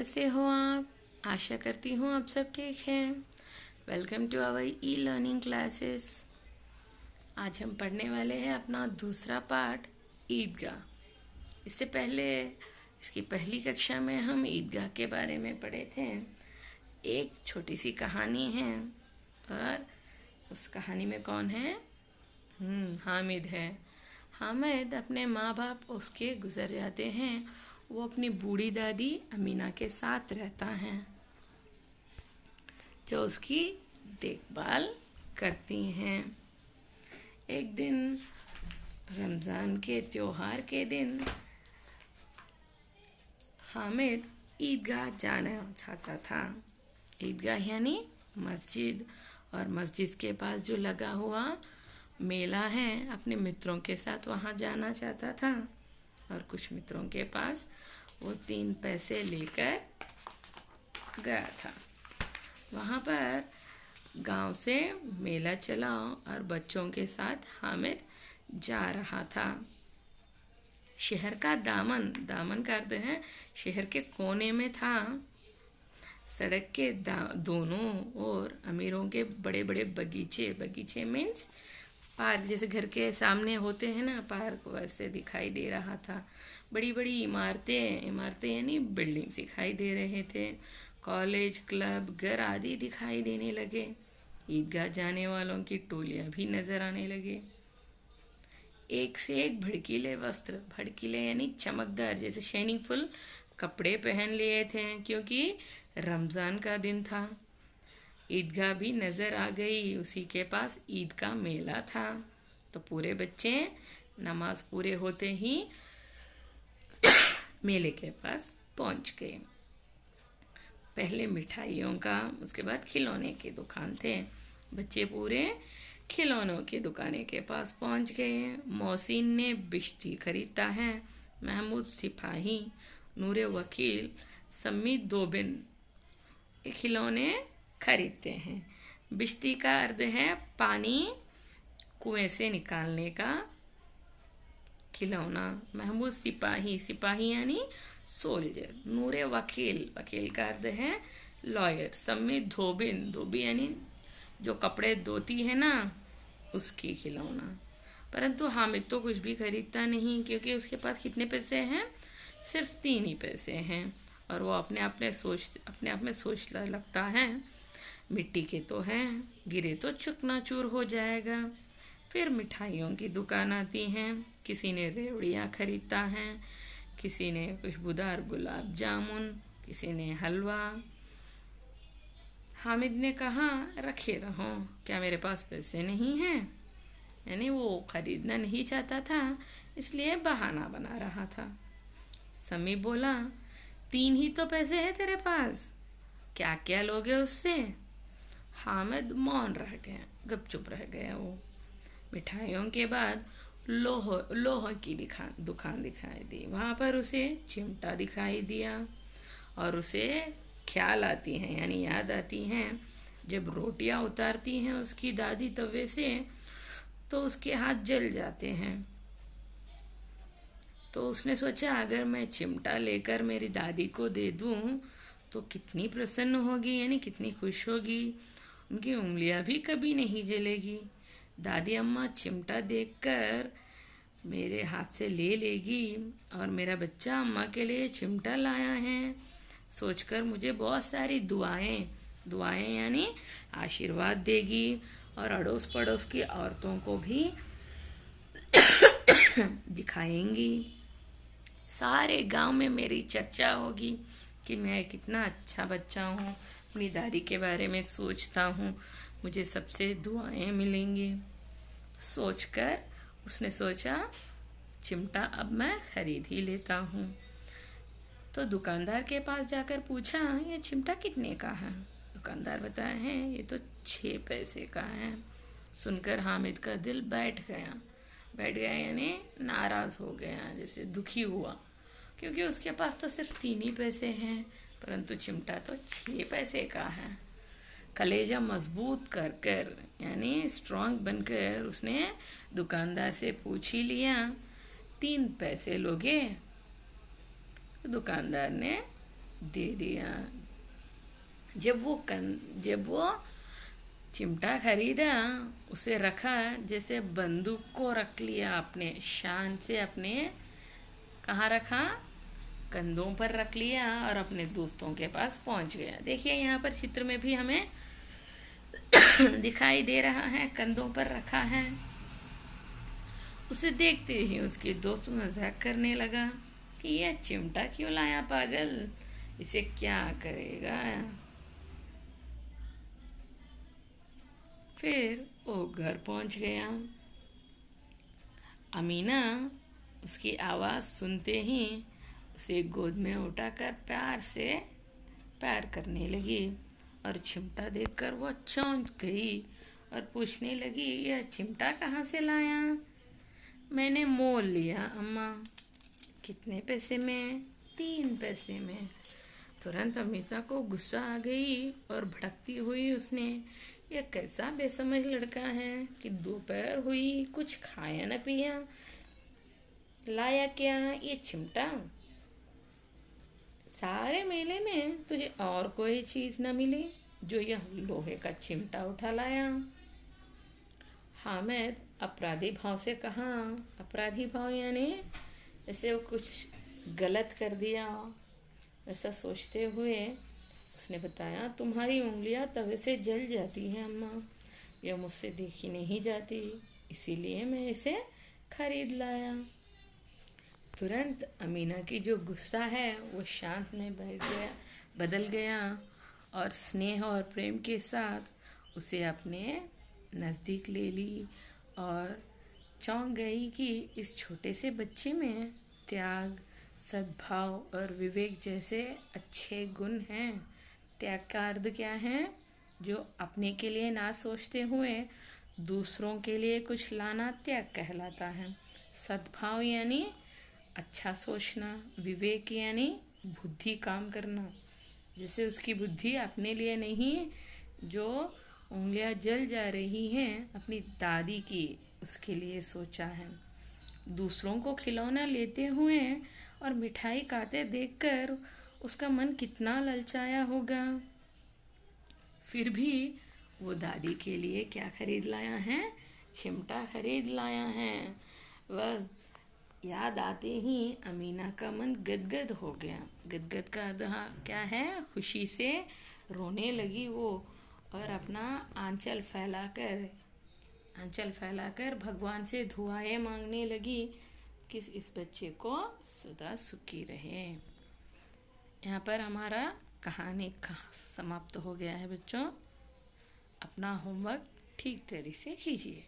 कैसे हो आप? आशा करती हूँ आप सब ठीक हैं। Welcome to our e learning classes. आज हम पढ़ने वाले हैं अपना दूसरा पार्ट, ईदगाह। इससे पहले इसकी पहली कक्षा में हम ईदगाह के बारे में पढ़े थे। एक छोटी सी कहानी है और उस कहानी में कौन है? हामिद है। हामिद अपने माँ बाप उसके गुजर जाते हैं। वो अपनी बूढ़ी दादी अमीना के साथ रहता है, जो उसकी देखभाल करती हैं। एक दिन रमज़ान के त्योहार के दिन हामिद ईदगाह जाना चाहता था। ईदगाह यानी मस्जिद, और मस्जिद के पास जो लगा हुआ मेला है, अपने मित्रों के साथ वहाँ जाना चाहता था। और कुछ मित्रों के पास वो 3 पैसे लेकर गया था। वहाँ पर गांव से मेला चला और बच्चों के साथ हामिद जा रहा था। शहर का दामन का अर्थ है शहर के कोने में था। सड़क के दोनों ओर अमीरों के बड़े बड़े बगीचे मीन्स पार्क, जैसे घर के सामने होते हैं ना पार्क, वैसे दिखाई दे रहा था। बड़ी बड़ी इमारतें यानी बिल्डिंग्स दिखाई दे रहे थे। कॉलेज, क्लब, घर आदि दिखाई देने लगे। ईदगाह जाने वालों की टोलियां भी नजर आने लगे। एक से एक भड़कीले वस्त्र, भड़कीले यानी चमकदार, जैसे शाइनिंग फुल कपड़े पहन लिए थे, क्योंकि रमजान का दिन था। ईदगाह भी नजर आ गई। उसी के पास ईद का मेला था। तो पूरे बच्चे नमाज पूरे होते ही मेले के पास पहुंच गए। पहले मिठाइयों का, उसके बाद खिलौने की दुकान थे। बच्चे पूरे खिलौनों की दुकाने के पास पहुंच गए। मोहसिन ने बिश्ती खरीदता है। महमूद सिपाही, नूरे वकील, सम्मी दोबिन खिलौने खरीदते हैं। बिश्ती का अर्थ है पानी कुएं से निकालने का खिलौना। महमूद सिपाही यानी सोल्जर। नूरे वकील का अर्थ है लॉयर। सम्मी धोबी यानी जो कपड़े धोती है ना, उसकी खिलौना। परंतु हामिद तो कुछ भी खरीदता नहीं, क्योंकि उसके पास कितने पैसे हैं? सिर्फ 3 ही पैसे हैं। और वो अपने आप में सोचने लगता है, मिट्टी के तो हैं, गिरे तो चकनाचूर हो जाएगा। फिर मिठाइयों की दुकान आती है। किसी ने रेवड़ियाँ खरीदता है, किसी ने खुशबूदार गुलाब जामुन, किसी ने हलवा। हामिद ने कहा, रखे रहो, क्या मेरे पास पैसे नहीं हैं? यानी वो खरीदना नहीं चाहता था, इसलिए बहाना बना रहा था। समी बोला, 3 ही तो पैसे हैं तेरे पास, क्या क्या लोगे उससे? हामिद मौन रह गया, गपचुप रह गया। वो मिठाइयों के बाद लोह की दुकान दिखाई दी। वहां पर उसे चिमटा दिखाई दिया, और उसे ख्याल आती है यानी याद आती हैं, जब रोटियां उतारती हैं उसकी दादी तवे से, तो उसके हाथ जल जाते हैं। तो उसने सोचा, अगर मैं चिमटा लेकर मेरी दादी को दे दूं तो कितनी प्रसन्न होगी, यानी कितनी खुश होगी। उनकी उंगलियां भी कभी नहीं जलेगी। दादी अम्मा चिमटा देखकर मेरे हाथ से ले लेगी, और मेरा बच्चा अम्मा के लिए चिमटा लाया है सोचकर मुझे बहुत सारी दुआएं यानी आशीर्वाद देगी, और अड़ोस पड़ोस की औरतों को भी दिखाएंगी। सारे गांव में मेरी चर्चा होगी कि मैं कितना अच्छा बच्चा हूँ, अपनी दादी के बारे में सोचता हूँ, मुझे सबसे दुआएं मिलेंगी। सोचकर उसने सोचा, चिमटा अब मैं खरीद ही लेता हूँ। तो दुकानदार के पास जाकर पूछा, ये चिमटा कितने का है? दुकानदार बताया है, ये तो 6 पैसे का है। सुनकर हामिद का दिल बैठ गया यानी नाराज हो गया, जैसे दुखी हुआ, क्योंकि उसके पास तो सिर्फ 3 ही पैसे हैं, परंतु चिमटा तो 6 पैसे का है। कलेजा मजबूत कर यानी स्ट्रांग बनकर उसने दुकानदार से पूछ ही लिया, 3 पैसे लोगे? दुकानदार ने दे दिया। जब वो चिमटा खरीदा, उसे रखा, जैसे बंदूक को रख लिया अपने शान से, अपने कहाँ रखा, कंधों पर रख लिया और अपने दोस्तों के पास पहुंच गया। देखिए यहाँ पर चित्र में भी हमें दिखाई दे रहा है, कंधों पर रखा है। उसे देखते ही उसके दोस्त मजाक करने लगा कि यह चिमटा क्यों लाया पागल, इसे क्या करेगा। फिर वो घर पहुंच गया। अमीना उसकी आवाज़ सुनते ही उसे गोद में उठाकर प्यार से प्यार करने लगी और चिमटा देखकर वो चौंक गई और पूछने लगी, यह चिमटा कहाँ से लाया। मैंने मोल लिया अम्मा। कितने पैसे में? 3 पैसे में। तुरंत अमिता को गुस्सा आ गई और भड़कती हुई उसने, यह कैसा बेसमझ लड़का है कि दोपहर हुई कुछ खाया न पिया, लाया क्या ये चिमटा। सारे मेले में तुझे और कोई चीज न मिली जो यह लोहे का चिमटा उठा लाया। हामिद अपराधी भाव से कहा। अपराधी भाव यानी जैसे वो कुछ गलत कर दिया, ऐसा सोचते हुए उसने बताया, तुम्हारी उंगलियां तवे से जल जाती हैं अम्मा, यह मुझसे देखी नहीं जाती, इसीलिए मैं इसे खरीद लाया। तुरंत अमीना की जो गुस्सा है वो शांत में बदल गया और स्नेह और प्रेम के साथ उसे अपने नज़दीक ले ली और चौंक गई कि इस छोटे से बच्चे में त्याग, सद्भाव और विवेक जैसे अच्छे गुण हैं। त्याग का अर्थ क्या है? जो अपने के लिए ना सोचते हुए दूसरों के लिए कुछ लाना त्याग कहलाता है। सद्भाव यानी अच्छा सोचना, विवेक यानी बुद्धि काम करना, जैसे उसकी बुद्धि अपने लिए नहीं, जो उंगलियां जल जा रही हैं अपनी दादी की, उसके लिए सोचा है। दूसरों को खिलौना लेते हुए और मिठाई खाते देखकर उसका मन कितना ललचाया होगा। फिर भी वो दादी के लिए क्या खरीद लाया है? चिमटा खरीद लाया है। बस याद आते ही अमीना का मन गदगद हो गया। गदगद का अर्थ क्या है? खुशी से रोने लगी वो और अपना आंचल फैलाकर भगवान से दुआएं मांगने लगी कि इस बच्चे को सदा सुखी रहे। यहाँ पर हमारा कहानी समाप्त हो गया है बच्चों। अपना होमवर्क ठीक तरीके से कीजिए।